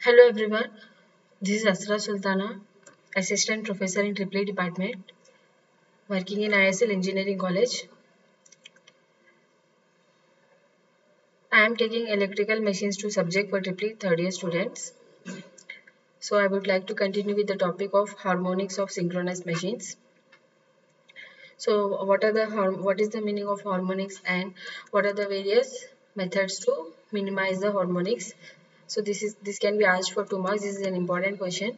Hello everyone, this is Asra Sultana, Assistant Professor in EEE Department, working in ISL Engineering College. I am taking Electrical Machines 2 subject for EEE third year students. So I would like to continue with the topic of harmonics of synchronous machines. So what is the meaning of harmonics and what are the various methods to minimize the harmonics? So this can be asked for 2 marks. This is an important question.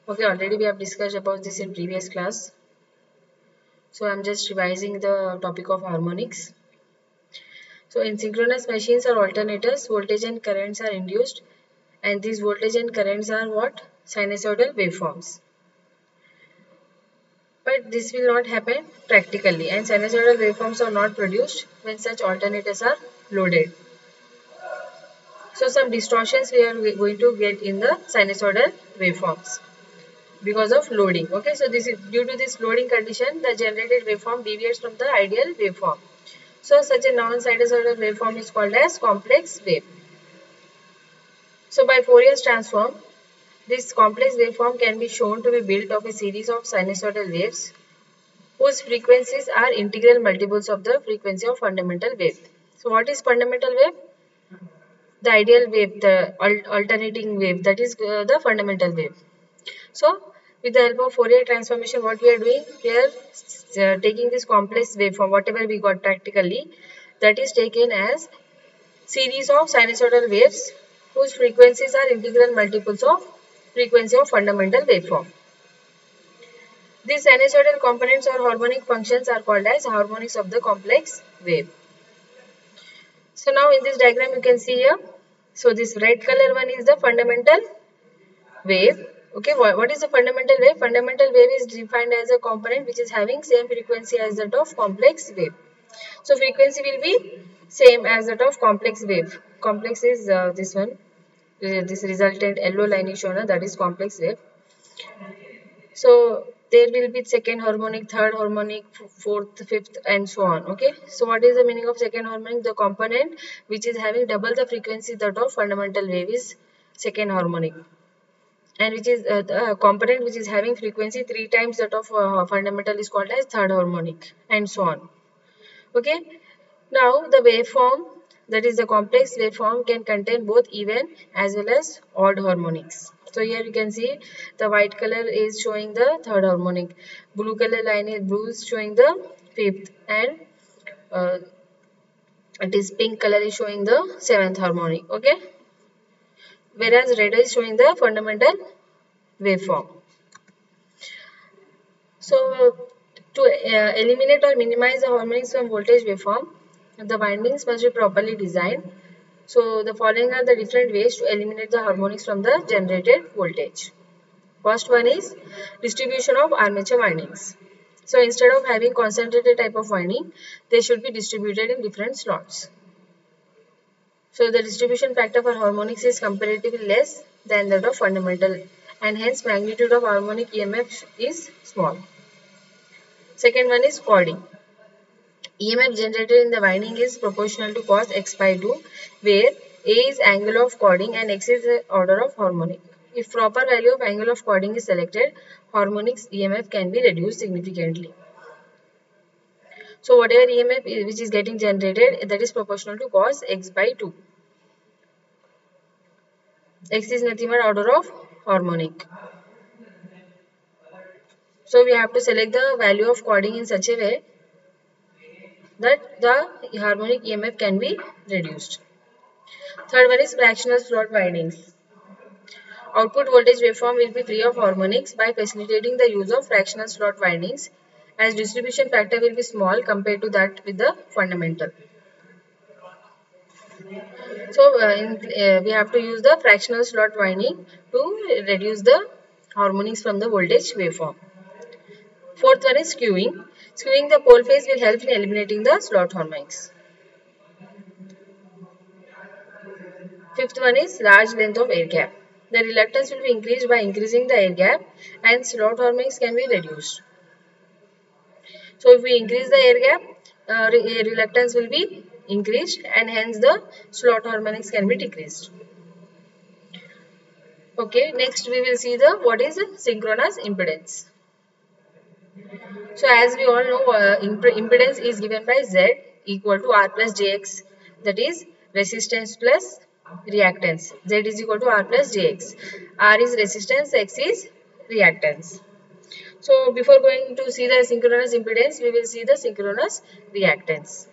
Okay, already we have discussed about this in previous class. So I'm just revising the topic of harmonics. So in synchronous machines or alternators, voltage and currents are induced, and these voltage and currents are what? Sinusoidal waveforms. But this will not happen practically, and sinusoidal waveforms are not produced when such alternators are loaded. So some distortions we are going to get in the sinusoidal waveforms because of loading. Okay, so this is due to this loading condition, the generated waveform deviates from the ideal waveform. So such a non-sinusoidal waveform is called as complex wave. So by Fourier transform, this complex waveform can be shown to be built of a series of sinusoidal waves whose frequencies are integral multiples of the frequency of fundamental wave. So what is fundamental wave? The ideal wave, the alternating wave, that is the fundamental wave. So with the help of Fourier transformation, what we are doing? We are taking this complex waveform, whatever we got practically, that is taken as series of sinusoidal waves whose frequencies are integral multiples of frequency of fundamental waveform. These sinusoidal components or harmonic functions are called as harmonics of the complex wave. So now in this diagram you can see here, so this red color one is the fundamental wave. Okay, what is the fundamental wave? Fundamental wave is defined as a component which is having same frequency as that of complex wave. So frequency will be same as that of complex wave. Complex is this one. This resultant yellow line is shown, that is complex wave. So there will be second harmonic, third harmonic, fourth, fifth, and so on. Okay. So what is the meaning of second harmonic? The component which is having double the frequency that of fundamental wave is second harmonic, and which is the component which is having frequency 3 times that of fundamental is called as third harmonic, and so on. Okay. Now the waveform, that is the complex waveform, can contain both even as well as odd harmonics. So here you can see the white color is showing the third harmonic, blue color line is blue is showing the fifth, and uh, it is pink color is showing the seventh harmonic. Okay, whereas red is showing the fundamental waveform. So to eliminate or minimize the harmonics from voltage waveform, the windings must be properly designed. So the following are the different ways to eliminate the harmonics from the generated voltage. First one is distribution of armature windings. So instead of having concentrated type of winding, they should be distributed in different slots. So the distribution factor for harmonics is comparatively less than that of fundamental, and hence magnitude of harmonic EMF is small. Second one is chording. EMF generated in the winding is proportional to cos x by 2, where A is angle of chording and x is the order of harmonic. If proper value of angle of chording is selected, harmonics EMF can be reduced significantly. So whatever EMF which is getting generated, that is proportional to cos x by 2. X is nothing but order of harmonic. So we have to select the value of chording in such a way that the harmonic EMF can be reduced. Third one is fractional slot windings. Output voltage waveform will be free of harmonics by facilitating the use of fractional slot windings, as distribution factor will be small compared to that with the fundamental. So we have to use the fractional slot winding to reduce the harmonics from the voltage waveform. Fourth one is skewing. Skewing the pole phase will help in eliminating the slot harmonics. Fifth one is large length of air gap. The reluctance will be increased by increasing the air gap, and slot harmonics can be reduced. So if we increase the air gap, reluctance will be increased, and hence the slot harmonics can be decreased. Okay, next we will see the what is synchronous impedance. So as we all know, impedance is given by Z equal to R plus Jx, that is resistance plus reactance. Z is equal to R plus Jx. R is resistance, X is reactance. So before going to see the synchronous impedance, we will see the synchronous reactance.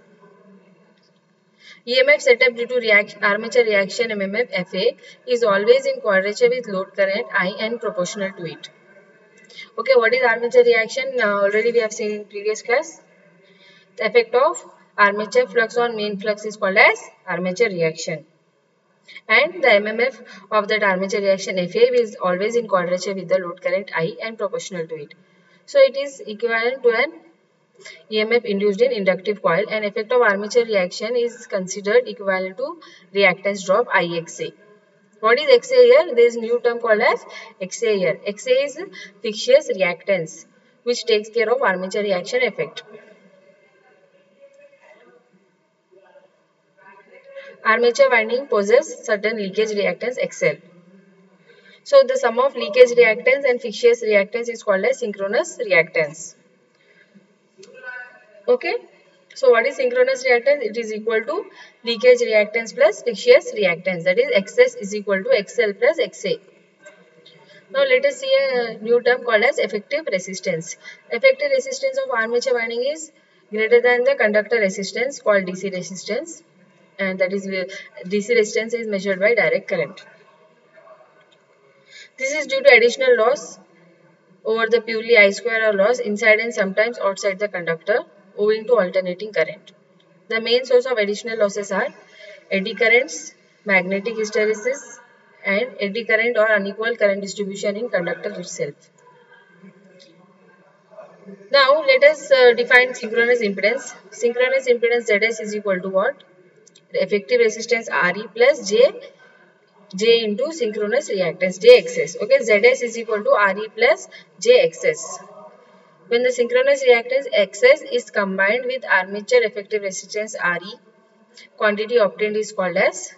EMF setup due to armature reaction MMF FA is always in quadrature with load current I and proportional to it. Okay, what is armature reaction? Already we have seen in previous class. The effect of armature flux on main flux is called as armature reaction. And the MMF of that armature reaction FA is always in quadrature with the load current I and proportional to it. So it is equivalent to an EMF induced in inductive coil, and effect of armature reaction is considered equivalent to reactance drop IXA. What is XA here? There is new term called as XA here. XA is fictitious reactance, which takes care of armature reaction effect. Armature winding possess certain leakage reactance XL. So the sum of leakage reactance and fictitious reactance is called as synchronous reactance. Okay. So what is synchronous reactance? It is equal to leakage reactance plus fictitious reactance. That is XS is equal to XL plus XA. Now let us see a new term called as effective resistance. Effective resistance of armature winding is greater than the conductor resistance called DC resistance, and that is DC resistance is measured by direct current. This is due to additional loss over the purely I square or loss inside and sometimes outside the conductor owing to alternating current. The main source of additional losses are eddy currents, magnetic hysteresis, and eddy current or unequal current distribution in conductor itself. Now let us define synchronous impedance. Synchronous impedance ZS is equal to what? Effective resistance RE plus J into synchronous reactance JXS. Okay, ZS is equal to RE plus JXS. When the synchronous reactance XS is combined with armature effective resistance RE, quantity obtained is called as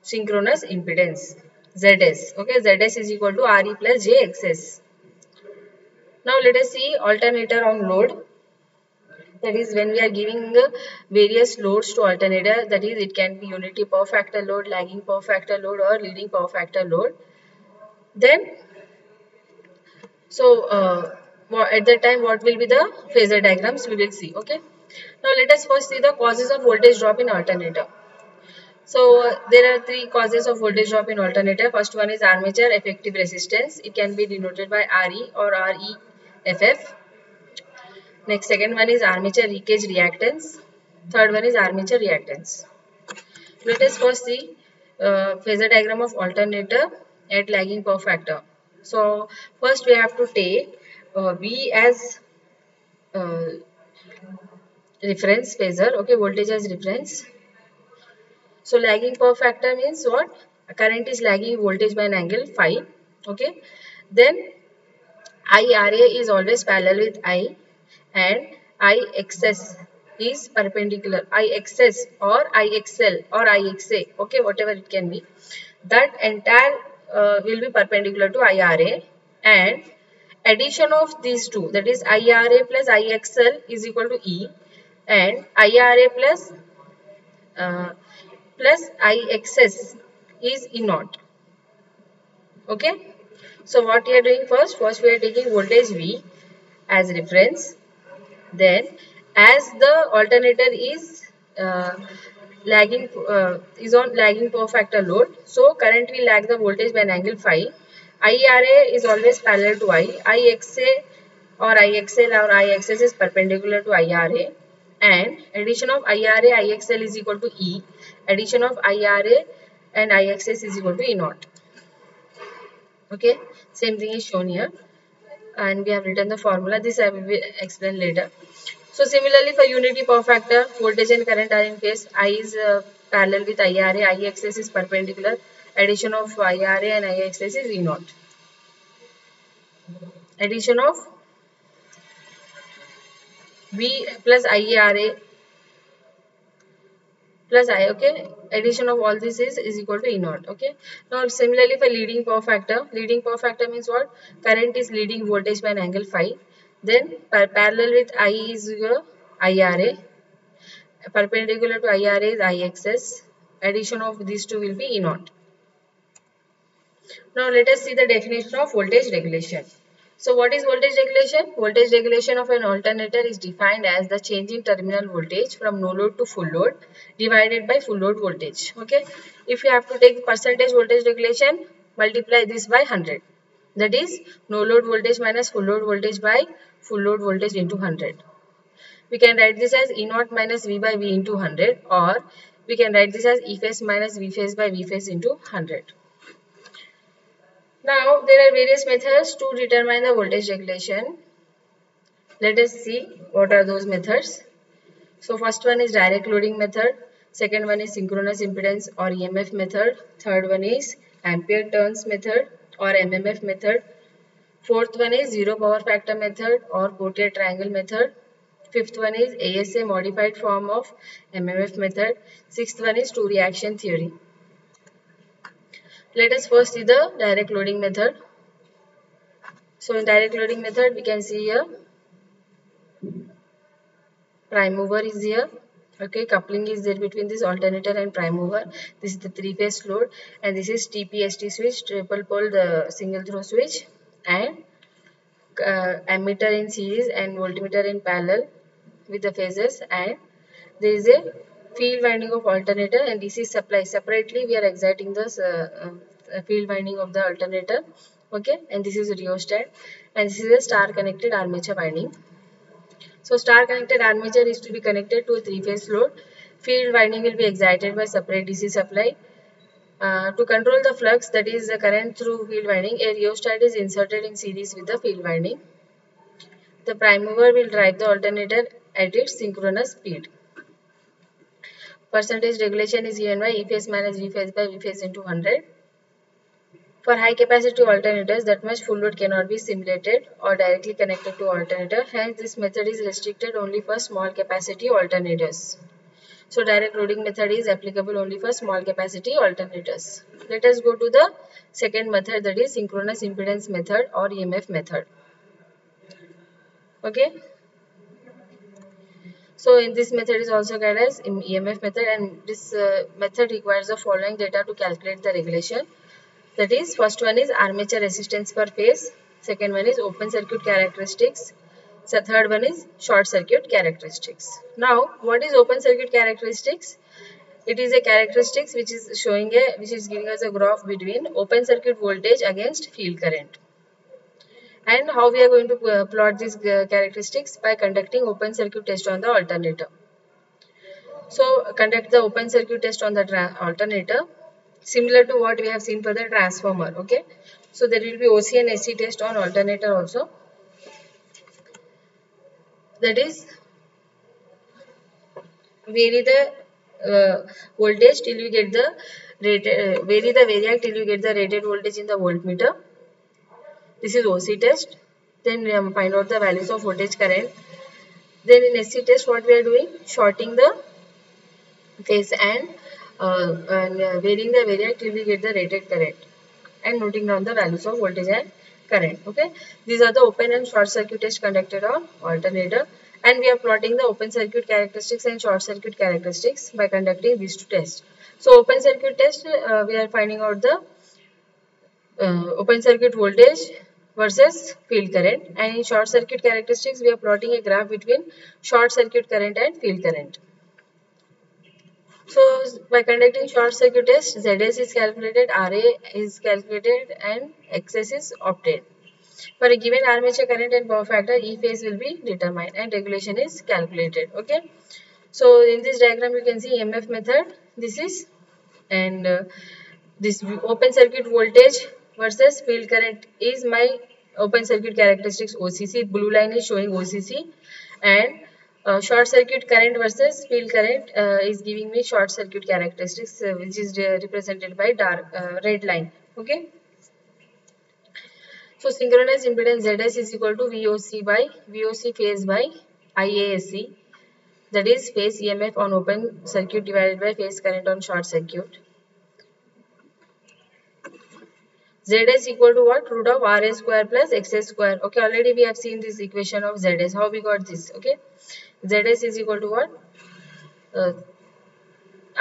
synchronous impedance ZS. Okay, ZS is equal to RE plus JXS. Now let us see alternator on load. That is when we are giving various loads to alternator. That is, it can be unity power factor load, lagging power factor load, or leading power factor load. Then, so at that time, what will be the phasor diagrams? We will see. Okay. Now let us first see the causes of voltage drop in alternator. So there are three causes of voltage drop in alternator. First one is armature effective resistance. It can be denoted by RE or REFF. Next, second one is armature leakage reactance. Third one is armature reactance. Let us first see phasor diagram of alternator at lagging power factor. So first we have to take V as reference phasor. Okay, voltage as reference. So lagging power factor means what? Current is lagging voltage by an angle phi. Okay. Then IRA is always parallel with I, and IXS is perpendicular. IXS or IXL or IXA. Okay, whatever it can be. That entire will be perpendicular to IRA, and addition of these two, that is IRA plus IXL is equal to E, and IRA uh, plus IXS is E naught. Okay. So what we are doing first? First we are taking voltage V as reference. Then as the alternator is is on lagging power factor load, so current will lag the voltage by an angle phi. IRA is always parallel to I. IXA or IXL or IXS is perpendicular to IRA, and addition of IRA IXL is equal to E. Addition of IRA and IXS is equal to E naught. Okay, same thing is shown here, and we have written the formula. This I will explain later. So similarly for unity power factor, voltage and current are in phase. I is parallel with IRA, IXS is perpendicular. Addition of IRA and IXS is E naught. Addition of V plus IRA plus I. Okay, addition of all this is equal to E naught. Okay, now similarly for leading power factor means what? Current is leading voltage by an angle phi. Then parallel with I is your IRA, perpendicular to IRA is IXS. Addition of these two will be E naught. Now let us see the definition of voltage regulation. So what is voltage regulation? Voltage regulation of an alternator is defined as the change in terminal voltage from no load to full load divided by full load voltage. Okay. If you have to take percentage voltage regulation, multiply this by 100. That is no load voltage minus full load voltage by full load voltage into 100. We can write this as E naught minus V by V into 100, or we can write this as E phase minus V phase by V phase into 100. Now, there are various methods to determine the voltage regulation. Let us see what are those methods. So, first one is direct loading method. Second one is synchronous impedance or EMF method. Third one is ampere turns method or MMF method. Fourth one is zero power factor method or Pottier triangle method. Fifth one is ASA modified form of MMF method. Sixth one is two reaction theory. Let us first see the direct loading method. So in direct loading method, we can see here prime mover is here. Okay, coupling is there between this alternator and prime mover. This is the three-phase load, and this is TPST switch, triple pole, the single throw switch, and ammeter in series and voltmeter in parallel with the phases, and there is a field winding of alternator and DC supply. Separately, we are exciting this field winding of the alternator. Okay, and this is a rheostat, and this is a star connected armature winding. So star connected armature is to be connected to a three-phase load. Field winding will be excited by separate DC supply. To control the flux, that is the current through field winding, a rheostat is inserted in series with the field winding. The prime mover will drive the alternator at its synchronous speed. Percentage regulation is given by E phase minus V phase by V phase into 100. For high capacity alternators, that much full load cannot be simulated or directly connected to alternator. Hence, this method is restricted only for small capacity alternators. So, direct loading method is applicable only for small capacity alternators. Let us go to the second method, that is synchronous impedance method or EMF method. Okay. So, in this method is also called as EMF method, and this method requires the following data to calculate the regulation. That is, first one is armature resistance per phase, second one is open circuit characteristics, so third one is short circuit characteristics. Now, what is open circuit characteristics? It is a characteristics which is giving us a graph between open circuit voltage against field current. And how we are going to plot these characteristics? By conducting open circuit test on the alternator. So, conduct the open circuit test on the alternator, similar to what we have seen for the transformer. Okay, so there will be OC and SC test on alternator also. That is, vary the voltage till you get the rated, vary the variac till you get the rated voltage in the voltmeter. This is OC test. Then find out the values of voltage current. Then in SC test, what we are doing? Shorting the phase and varying the variac till we get the rated current, and noting down the values of voltage and current. Okay, these are the open and short circuit test conducted on alternator, and we are plotting the open circuit characteristics and short circuit characteristics by conducting these two tests. So open circuit test, we are finding out the open circuit voltage versus field current, and in short circuit characteristics we are plotting a graph between short circuit current and field current. So by conducting short circuit test, ZS is calculated, RA is calculated, and XS is obtained. For a given armature current and power factor, E phase will be determined and regulation is calculated. Okay. So in this diagram you can see MF method. This is, and this open circuit voltage versus field current is my open circuit characteristics OCC. Blue line is showing OCC, and short circuit current versus field current is giving me short circuit characteristics, which is represented by dark red line. Okay. So synchronous impedance ZS is equal to VOC phase by IASC. that is phase EMF on open circuit divided by phase current on short circuit. Zs equal to what? Root of Rs square plus Xs square. Okay, already we have seen this equation of Zs. How we got this? Okay, Zs is equal to what? Uh,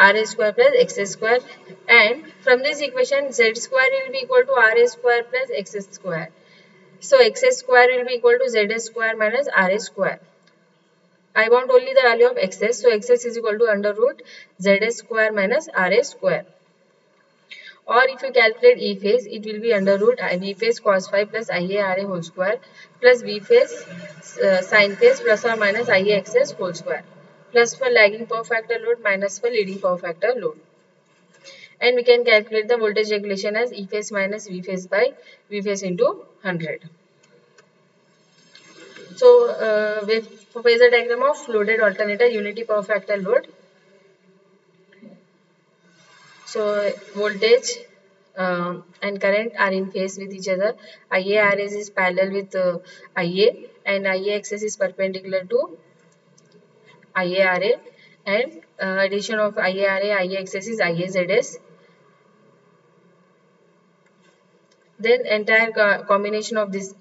Rs square plus Xs square, and from this equation Z square will be equal to Rs square plus Xs square. So Xs square will be equal to Zs square minus Rs square. I want only the value of Xs, so Xs is equal to under root Zs square minus Rs square. Or if you calculate E phase, it will be under root V phase cos phi plus Ia Ra whole square plus V phase sin phase plus or minus Ia XS whole square, plus for lagging power factor load minus for leading power factor load. And we can calculate the voltage regulation as E phase minus V phase by V phase into 100. So with phasor diagram of loaded alternator unity power factor load. So voltage and current are in phase with each other. IaRs is parallel with Ia, and IaXs is perpendicular to IaRa, and addition of IaRa, IaXs is IaZs. Then entire combination of this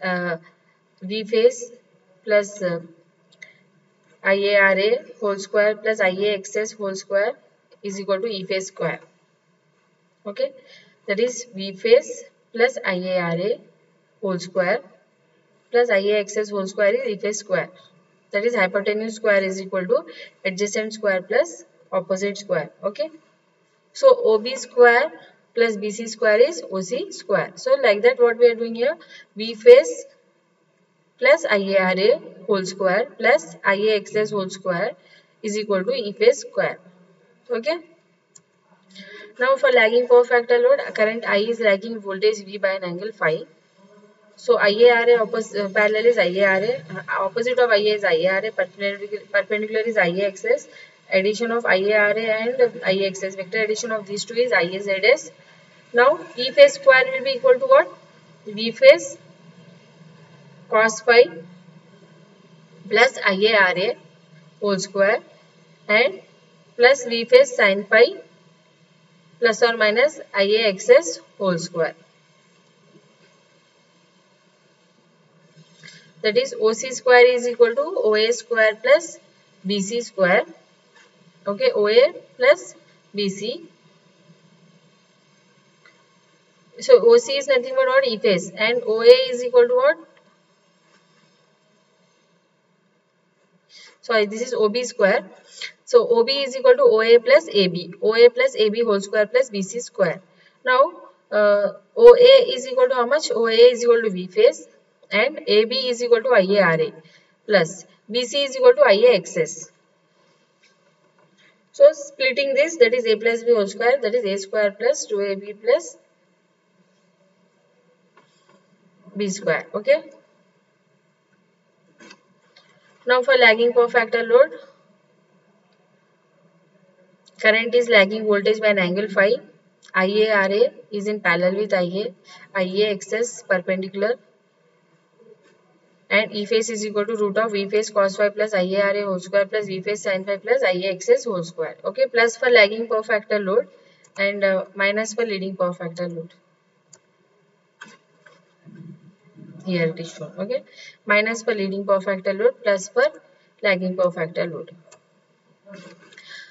V phase plus IaRa whole square plus IaXs whole square is equal to E phase square. Okay, that is V phase plus IaRa whole square plus IaXs whole square is E phase square. That is hypotenuse square is equal to adjacent square plus opposite square. Okay, so OB square plus BC square is OC square. So like that, what we are doing here, V phase plus IaRa whole square plus IaXs whole square is equal to E phase square. Okay. Now for lagging power factor load, current I is lagging voltage V by an angle phi. So IaRa parallel is IaRa, opposite of Ia is IaRa, perpendicular is IaXs, addition of IaRa and IaXs, vector addition of these two is IaZs. Now E phase square will be equal to what? V phase cos phi plus IaRa whole square and plus V phase sin phi plus or minus IaXs whole square. That is OC square is equal to OA square plus BC square. Okay, OA plus BC. So OC is nothing but what? E phase, and OA is equal to what? Sorry, this is OB square. So OB is equal to OA plus AB. OA plus AB whole square plus BC square. Now OA is equal to how much? OA is equal to V phase and AB is equal to IaRa plus BC is equal to IaXs. So splitting this, that is A plus B whole square, that is A square plus 2AB plus B square. Okay. Now for lagging power factor load, current is lagging voltage by an angle phi. IaRa is in parallel with Ia, IaXs perpendicular, and E phase is equal to root of V phase cos phi plus IaRa whole square plus V phase sin phi plus IaXs whole square. Okay, plus for lagging power factor load and minus for leading power factor load. Here it is shown. Okay, minus for leading power factor load, plus for lagging power factor load.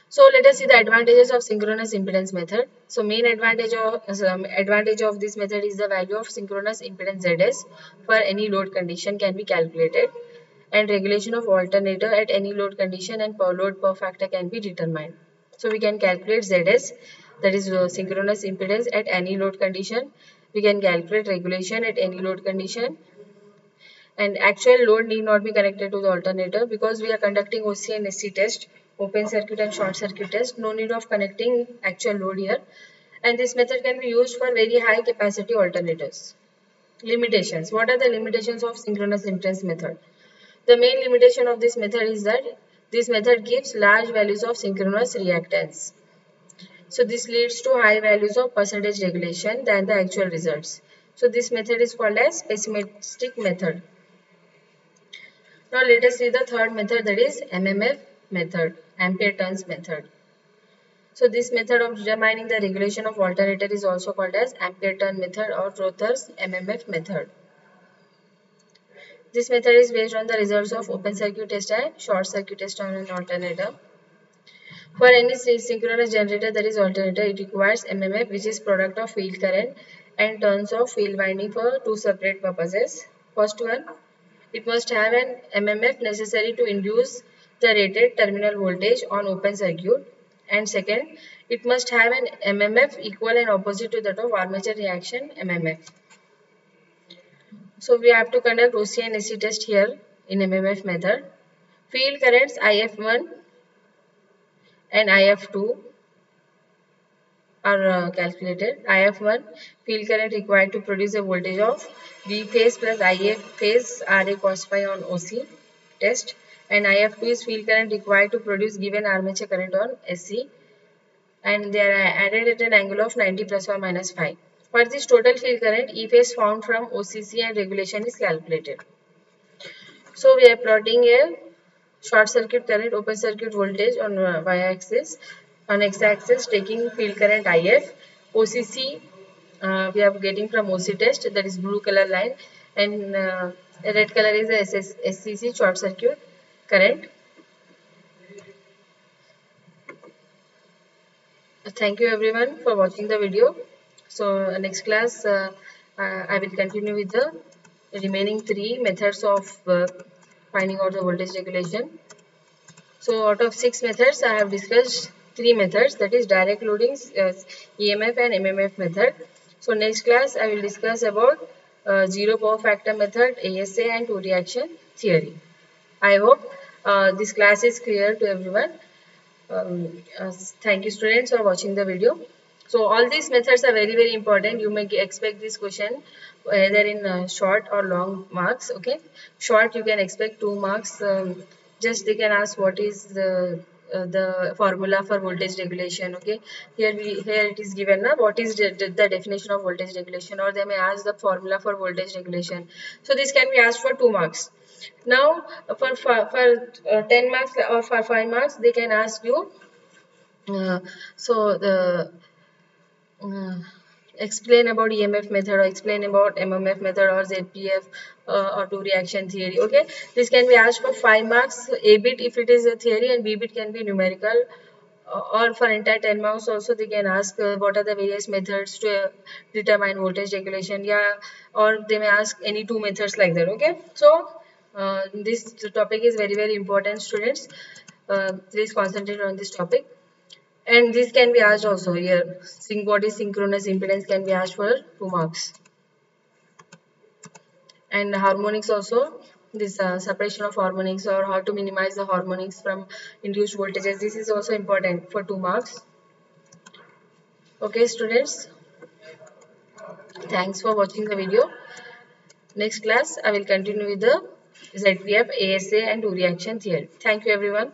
So let us see the advantages of synchronous impedance method. So main advantage of this method is the value of synchronous impedance Zs for any load condition can be calculated, and regulation of alternator at any load condition and load power factor can be determined. So we can calculate Zs, that is synchronous impedance at any load condition. We can calculate regulation at any load condition, and actual load need not be connected to the alternator because we are conducting OC and SC test, open circuit and short circuit test. No need of connecting actual load here, and this method can be used for very high capacity alternators. Limitations. What are the limitations of synchronous impedance method? The main limitation of this method is that this method gives large values of synchronous reactance. So this leads to high values of percentage regulation than the actual results. So this method is called as pessimistic method. Now let us see the third method, that is MMF method, ampere turns method. So this method of determining the regulation of alternator is also called as ampere turn method or Rother's MMF method. This method is based on the results of open circuit test and short circuit test on an alternator. For any synchronous generator that is alternator, it requires MMF, which is product of field current and turns of field winding for two separate purposes. First one, it must have an MMF necessary to induce the rated terminal voltage on open circuit. And second, it must have an MMF equal and opposite to that of armature reaction MMF. So we have to conduct OC and AC test here in MMF method. Field currents IF1 and IF2 are calculated. IF1 field current required to produce a voltage of V phase plus IF phase RA cos phi on OC test, and IF2 is field current required to produce given armature current on SC, and they are added at an angle of 90 plus or minus phi. For this total field current, E phase found from OCC and regulation is calculated. So we are plotting a short circuit current, open circuit voltage on y-axis, on x-axis taking field current IF, OCC we are getting from OC test, that is blue color line, and red color is the SCC short circuit current. Thank you everyone for watching the video. So next class I will continue with the remaining three methods of finding out the voltage regulation. So out of 6 methods, I have discussed 3 methods, that is direct loading, EMF and MMF method. So next class I will discuss about zero power factor method, ASA and two reaction theory. I hope this class is clear to everyone. Thank you students for watching the video. So all these methods are very important. You may expect this question either in short or long marks. Okay, short you can expect 2 marks. Just they can ask what is the formula for voltage regulation. Okay, here it is given now what is the definition of voltage regulation, or they may ask the formula for voltage regulation. So this can be asked for 2 marks. Now for 10 marks or for 5 marks they can ask you explain about EMF method, or explain about MMF method, or ZPF or two reaction theory. Okay, this can be asked for 5 marks, A bit if it is a theory and B bit can be numerical. Or for entire 10 marks also they can ask what are the various methods to determine voltage regulation, yeah, or they may ask any 2 methods like that. Okay, so this topic is very important students. Please concentrate on this topic. And this can be asked also here. What is synchronous impedance can be asked for 2 marks. And harmonics also, this separation of harmonics or how to minimize the harmonics from induced voltages, this is also important for 2 marks. Okay students, thanks for watching the video. Next class I will continue with the ZPF, ASA and two reaction theory. Thank you everyone.